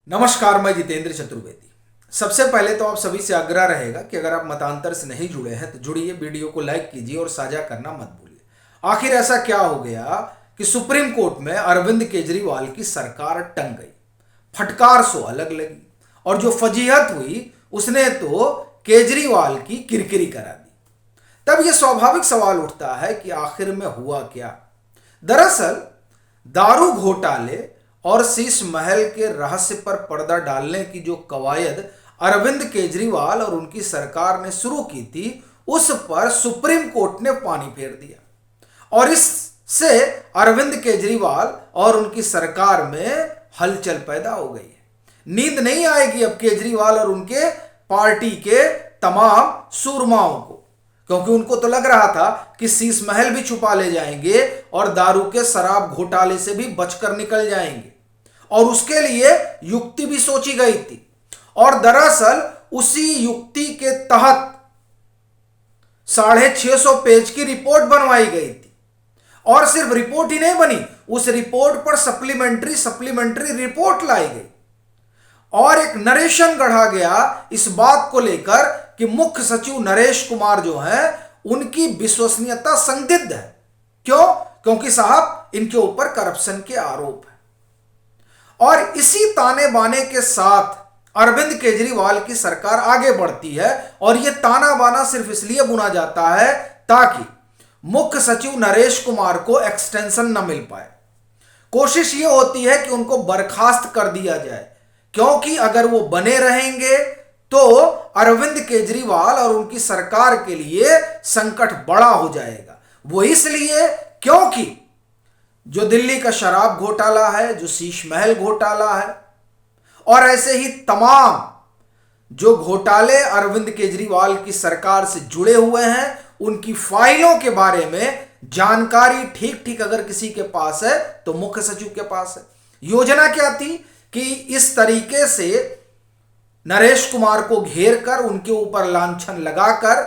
नमस्कार, मैं जितेंद्र चतुर्वेदी। सबसे पहले तो आप सभी से आग्रह रहेगा कि अगर आप मतांतर से नहीं जुड़े हैं तो जुड़िए, वीडियो को लाइक कीजिए और साझा करना मत भूलिए। आखिर ऐसा क्या हो गया कि सुप्रीम कोर्ट में अरविंद केजरीवाल की सरकार टंग गई। फटकार सो अलग लगी और जो फजीहत हुई उसने तो केजरीवाल की किरकिरी करा दी। तब यह स्वाभाविक सवाल उठता है कि आखिर में हुआ क्या। दरअसल दारू घोटाले और शीश महल के रहस्य पर पर्दा डालने की जो कवायद अरविंद केजरीवाल और उनकी सरकार ने शुरू की थी, उस पर सुप्रीम कोर्ट ने पानी फेर दिया और इससे अरविंद केजरीवाल और उनकी सरकार में हलचल पैदा हो गई है। नींद नहीं आएगी अब केजरीवाल और उनके पार्टी के तमाम सूरमाओं को, क्योंकि उनको तो लग रहा था कि शीश महल भी छुपा ले जाएंगे और दारू के शराब घोटाले से भी बचकर निकल जाएंगे, और उसके लिए युक्ति भी सोची गई थी। और दरअसल उसी युक्ति के तहत 650 पेज की रिपोर्ट बनवाई गई थी। और सिर्फ रिपोर्ट ही नहीं बनी, उस रिपोर्ट पर सप्लीमेंट्री रिपोर्ट लाई गई और एक नरेशन गढ़ा गया इस बात को लेकर कि मुख्य सचिव नरेश कुमार जो है उनकी विश्वसनीयता संदिग्ध है। क्यों? क्योंकि साहब इनके ऊपर करप्शन के आरोप है। और इसी ताने बाने के साथ अरविंद केजरीवाल की सरकार आगे बढ़ती है, और यह ताना बाना सिर्फ इसलिए बुना जाता है ताकि मुख्य सचिव नरेश कुमार को एक्सटेंशन न मिल पाए। कोशिश यह होती है कि उनको बर्खास्त कर दिया जाए, क्योंकि अगर वो बने रहेंगे तो अरविंद केजरीवाल और उनकी सरकार के लिए संकट बड़ा हो जाएगा। वो इसलिए क्योंकि जो दिल्ली का शराब घोटाला है, जो शीश महल घोटाला है, और ऐसे ही तमाम जो घोटाले अरविंद केजरीवाल की सरकार से जुड़े हुए हैं, उनकी फाइलों के बारे में जानकारी ठीक ठीक अगर किसी के पास है तो मुख्य सचिव के पास है। योजना क्या थी कि इस तरीके से नरेश कुमार को घेर कर उनके ऊपर लांछन लगाकर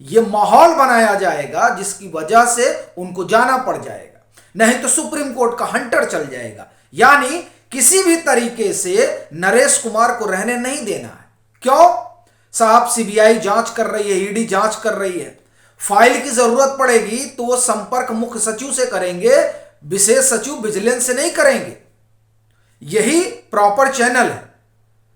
यह माहौल बनाया जाएगा जिसकी वजह से उनको जाना पड़ जाएगा, नहीं तो सुप्रीम कोर्ट का हंटर चल जाएगा। यानी किसी भी तरीके से नरेश कुमार को रहने नहीं देना है। क्यों? साहब सीबीआई जांच कर रही है, ईडी जांच कर रही है। फाइल की जरूरत पड़ेगी तो वो संपर्क मुख्य सचिव से करेंगे, विशेष सचिव विजिलेंस से नहीं करेंगे। यही प्रॉपर चैनल है।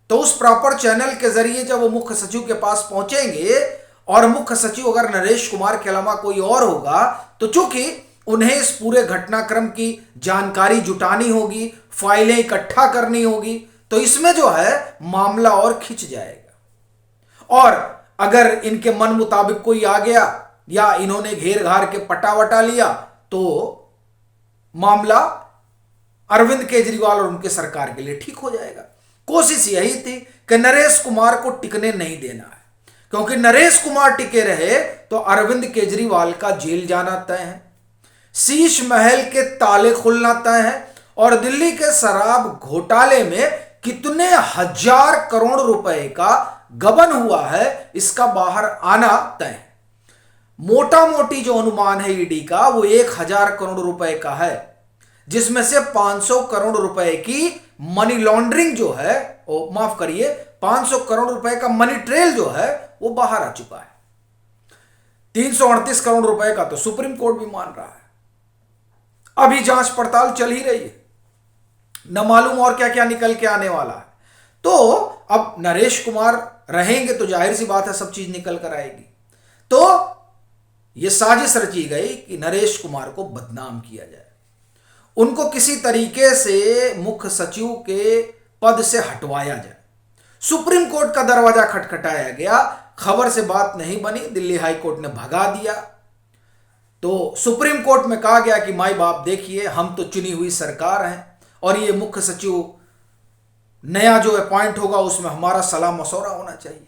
तो उस प्रॉपर चैनल के जरिए जब वो मुख्य सचिव के पास पहुंचेंगे और मुख्य सचिव अगर नरेश कुमार के अलावा कोई और होगा, तो चूंकि उन्हें इस पूरे घटनाक्रम की जानकारी जुटानी होगी, फाइलें इकट्ठा करनी होगी, तो इसमें जो है मामला और खिंच जाएगा। और अगर इनके मन मुताबिक कोई आ गया या इन्होंने घेर घार के पटावटा लिया तो मामला अरविंद केजरीवाल और उनके सरकार के लिए ठीक हो जाएगा। कोशिश यही थी कि नरेश कुमार को टिकने नहीं देना है, क्योंकि नरेश कुमार टिके रहे तो अरविंद केजरीवाल का जेल जाना तय है, शीश महल के ताले खुलना तय है, और दिल्ली के शराब घोटाले में कितने हजार करोड़ रुपए का गबन हुआ है इसका बाहर आना तय है। मोटा मोटी जो अनुमान है ईडी का वो 1000 करोड़ रुपए का है, जिसमें से 500 करोड़ रुपए की मनी लॉन्ड्रिंग जो है, माफ करिए 500 करोड़ रुपए का मनी ट्रेल जो है वो बाहर आ चुका है। 338 करोड़ रुपए का तो सुप्रीम कोर्ट भी मान रहा है। अभी जांच पड़ताल चल ही रही है, न मालूम और क्या क्या निकल के आने वाला है। तो अब नरेश कुमार रहेंगे तो जाहिर सी बात है सब चीज निकल कर आएगी। तो यह साजिश रची गई कि नरेश कुमार को बदनाम किया जाए, उनको किसी तरीके से मुख्य सचिव के पद से हटवाया जाए। सुप्रीम कोर्ट का दरवाजा खटखटाया गया, खबर से बात नहीं बनी, दिल्ली हाई कोर्ट ने भगा दिया। तो सुप्रीम कोर्ट में कहा गया कि माई बाप देखिए, हम तो चुनी हुई सरकार हैं और ये मुख्य सचिव नया जो अपॉइंट होगा उसमें हमारा सलाह मशवरा होना चाहिए।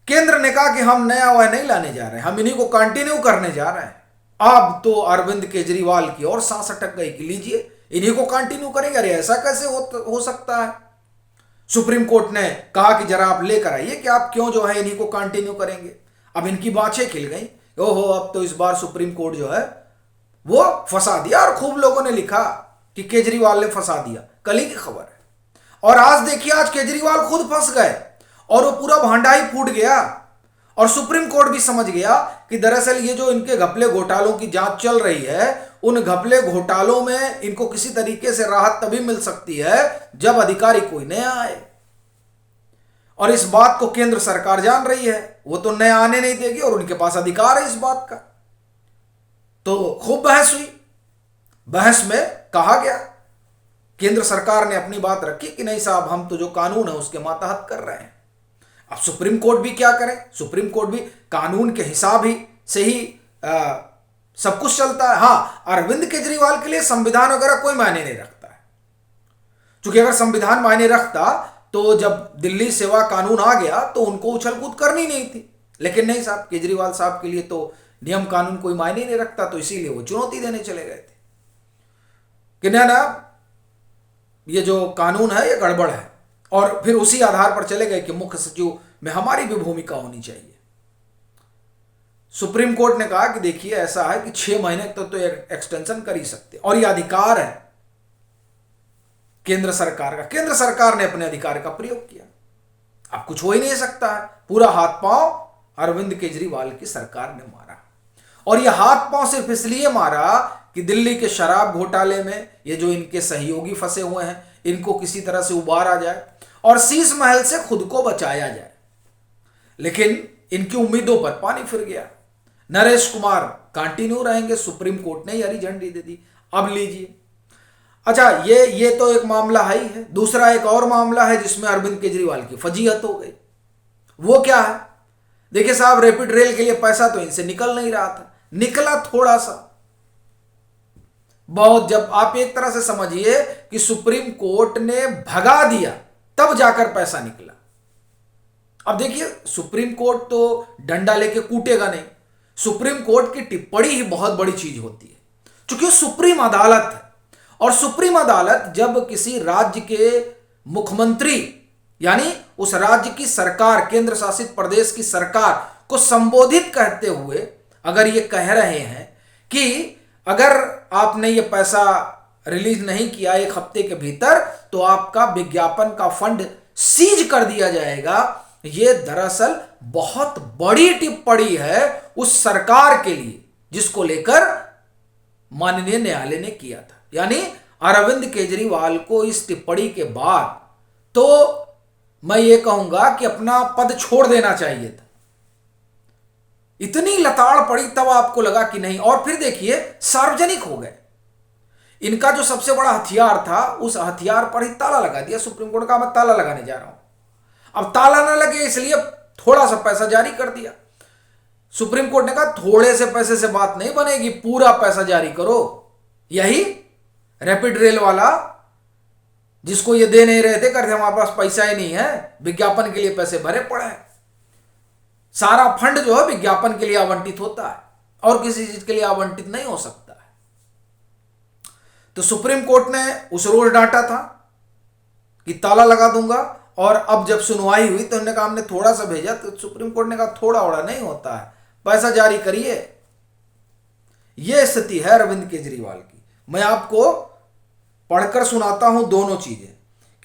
केंद्र ने कहा कि हम नया वह नहीं लाने जा रहे हैं, हम इन्हीं को कंटिन्यू करने जा रहे हैं। अब तो अरविंद केजरीवाल की और सांस अटक गई कि लीजिए इन्हीं को कंटिन्यू करेंगे। अरे ऐसा कैसे हो सकता है? सुप्रीम कोर्ट ने कहा कि जरा आप लेकर आइए कि आप क्यों जो है इन्हीं को कंटिन्यू करेंगे। अब इनकी बातें खिल गई। ओहो, अब तो इस बार सुप्रीम कोर्ट जो है वो फंसा दिया, और खूब लोगों ने लिखा कि केजरीवाल ने फंसा दिया। कल ही की खबर है। और आज देखिए, आज केजरीवाल खुद फंस गए और वो पूरा भांडा ही फूट गया। और सुप्रीम कोर्ट भी समझ गया कि दरअसल ये जो इनके घपले घोटालों की जांच चल रही है, उन घपले घोटालों में इनको किसी तरीके से राहत तभी मिल सकती है जब अधिकारी कोई नया आए। और इस बात को केंद्र सरकार जान रही है, वो तो नया आने नहीं देगी और उनके पास अधिकार है इस बात का। तो खूब बहस हुई। बहस में कहा गया, केंद्र सरकार ने अपनी बात रखी कि नहीं साहब, हम तो जो कानून है उसके मातहत कर रहे हैं। अब सुप्रीम कोर्ट भी क्या करे, सुप्रीम कोर्ट भी कानून के हिसाब ही से ही सब कुछ चलता है। हाँ, अरविंद केजरीवाल के लिए संविधान वगैरह कोई मायने नहीं रखता है, क्योंकि अगर संविधान मायने रखता तो जब दिल्ली सेवा कानून आ गया तो उनको उछल कूद करनी नहीं थी। लेकिन नहीं साहब, केजरीवाल साहब के लिए तो नियम कानून कोई मायने नहीं रखता, तो इसीलिए वो चुनौती देने चले गए थे कि ना ये जो कानून है ये गड़बड़ है। और फिर उसी आधार पर चले गए कि मुख्य सचिव में हमारी भी भूमिका होनी चाहिए। सुप्रीम कोर्ट ने कहा कि देखिए, ऐसा है कि 6 महीने तक तो एक्सटेंशन कर ही सकते, और ये अधिकार है केंद्र सरकार का। केंद्र सरकार ने अपने अधिकार का प्रयोग किया। अब कुछ हो ही नहीं सकता है। पूरा हाथ पांव अरविंद केजरीवाल की सरकार ने मारा, और यह हाथ पांव सिर्फ इसलिए मारा कि दिल्ली के शराब घोटाले में ये जो इनके सहयोगी फंसे हुए हैं, इनको किसी तरह से उबारा जाए और शीश महल से खुद को बचाया जाए। लेकिन इनकी उम्मीदों पर पानी फिर गया। नरेश कुमार कंटिन्यू रहेंगे, सुप्रीम कोर्ट ने हरी झंडी दे दी। अब लीजिए, अच्छा, ये तो एक मामला ही है। दूसरा एक और मामला है जिसमें अरविंद केजरीवाल की फजीहत हो गई। वो क्या है? देखिए साहब, रैपिड रेल के लिए पैसा तो इनसे निकल नहीं रहा था, निकला थोड़ा सा बहुत। जब आप एक तरह से समझिए कि सुप्रीम कोर्ट ने भगा दिया, तब जाकर पैसा निकला। अब देखिए, सुप्रीम कोर्ट तो डंडा लेके कूटेगा नहीं। सुप्रीम कोर्ट की टिप्पणी ही बहुत बड़ी चीज होती है, क्योंकि सुप्रीम अदालत है। और सुप्रीम अदालत जब किसी राज्य के मुख्यमंत्री, यानी उस राज्य की सरकार, केंद्र शासित प्रदेश की सरकार को संबोधित करते हुए अगर ये कह रहे हैं कि अगर आपने ये पैसा रिलीज नहीं किया 1 हफ्ते के भीतर, तो आपका विज्ञापन का फंड सीज कर दिया जाएगा, ये दरअसल बहुत बड़ी टिप्पणी है उस सरकार के लिए जिसको लेकर माननीय न्यायालय ने किया था। यानी अरविंद केजरीवाल को इस टिप्पणी के बाद तो मैं ये कहूंगा कि अपना पद छोड़ देना चाहिए था। इतनी लताड़ पड़ी, तब आपको लगा कि नहीं। और फिर देखिए, सार्वजनिक हो गए। इनका जो सबसे बड़ा हथियार था, उस हथियार पर ही ताला लगा दिया। सुप्रीम कोर्ट का मैं ताला लगाने जा रहा हूं। अब ताला ना लगे इसलिए थोड़ा सा पैसा जारी कर दिया। सुप्रीम कोर्ट ने कहा थोड़े से पैसे से बात नहीं बनेगी, पूरा पैसा जारी करो। यही रैपिड रेल वाला जिसको ये दे नहीं रहे थे, कहते हमारे पास पैसा ही नहीं है, विज्ञापन के लिए पैसे भरे पड़े हैं। सारा फंड जो है विज्ञापन के लिए आवंटित होता है और किसी चीज के लिए आवंटित नहीं हो सकता है। तो सुप्रीम कोर्ट ने उस रोज डांटा था कि ताला लगा दूंगा, और अब जब सुनवाई हुई तो उन्होंने कहा हमने थोड़ा सा भेजा, तो सुप्रीम कोर्ट ने कहा थोड़ा ओड़ा नहीं होता है, पैसा जारी करिए। यह स्थिति है अरविंद केजरीवाल की। मैं आपको पढ़कर सुनाता हूं दोनों चीजें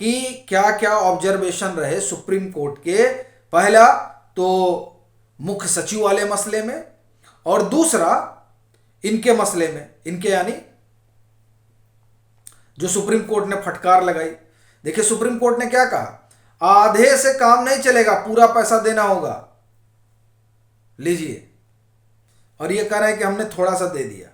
कि क्या क्या ऑब्जर्वेशन रहे सुप्रीम कोर्ट के। पहला तो मुख्य सचिव वाले मसले में, और दूसरा इनके मसले में, इनके यानी जो सुप्रीम कोर्ट ने फटकार लगाई। देखिए, सुप्रीम कोर्ट ने क्या कहा, आधे से काम नहीं चलेगा, पूरा पैसा देना होगा, लीजिए। और ये कह रहे हैं कि हमने थोड़ा सा दे दिया।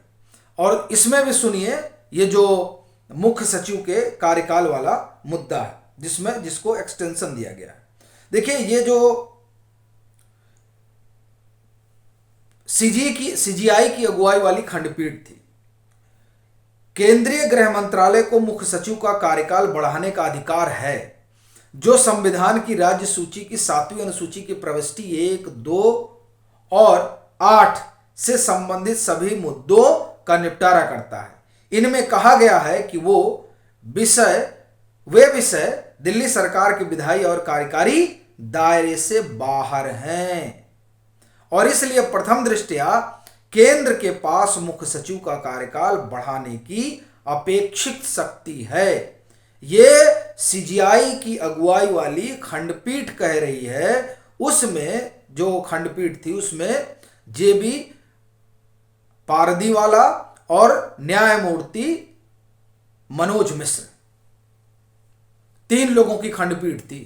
और इसमें भी सुनिए, ये जो मुख्य सचिव के कार्यकाल वाला मुद्दा है जिसको एक्सटेंशन दिया गया है। देखिए, ये जो सीजीआई की अगुवाई वाली खंडपीठ थी, केंद्रीय गृह मंत्रालय को मुख्य सचिव का कार्यकाल बढ़ाने का अधिकार है, जो संविधान की राज्य सूची की 7वीं अनुसूची की प्रविष्टि 1, 2 और 8 से संबंधित सभी मुद्दों का निपटारा करता है। इनमें कहा गया है कि वे विषय दिल्ली सरकार के विधायी और कार्यकारी दायरे से बाहर हैं, और इसलिए प्रथम दृष्टया केंद्र के पास मुख्य सचिव का कार्यकाल बढ़ाने की अपेक्षित शक्ति है। ये सीजीआई की अगुवाई वाली खंडपीठ कह रही है, उसमें जो खंडपीठ थी उसमें जेबी पारदीवाला और न्यायमूर्ति मनोज मिश्र, 3 लोगों की खंडपीठ थी।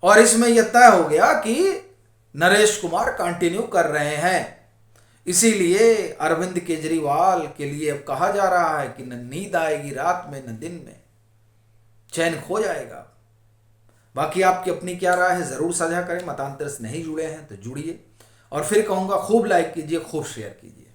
और इसमें यह तय हो गया कि नरेश कुमार कंटिन्यू कर रहे हैं। इसीलिए अरविंद केजरीवाल के लिए अब कहा जा रहा है कि न नींद आएगी रात में न दिन में, चैन खो जाएगा। बाकी आपकी अपनी क्या राय है जरूर साझा करें। मतांतर से नहीं जुड़े हैं तो जुड़िए, और फिर कहूंगा खूब लाइक कीजिए, खूब शेयर कीजिए।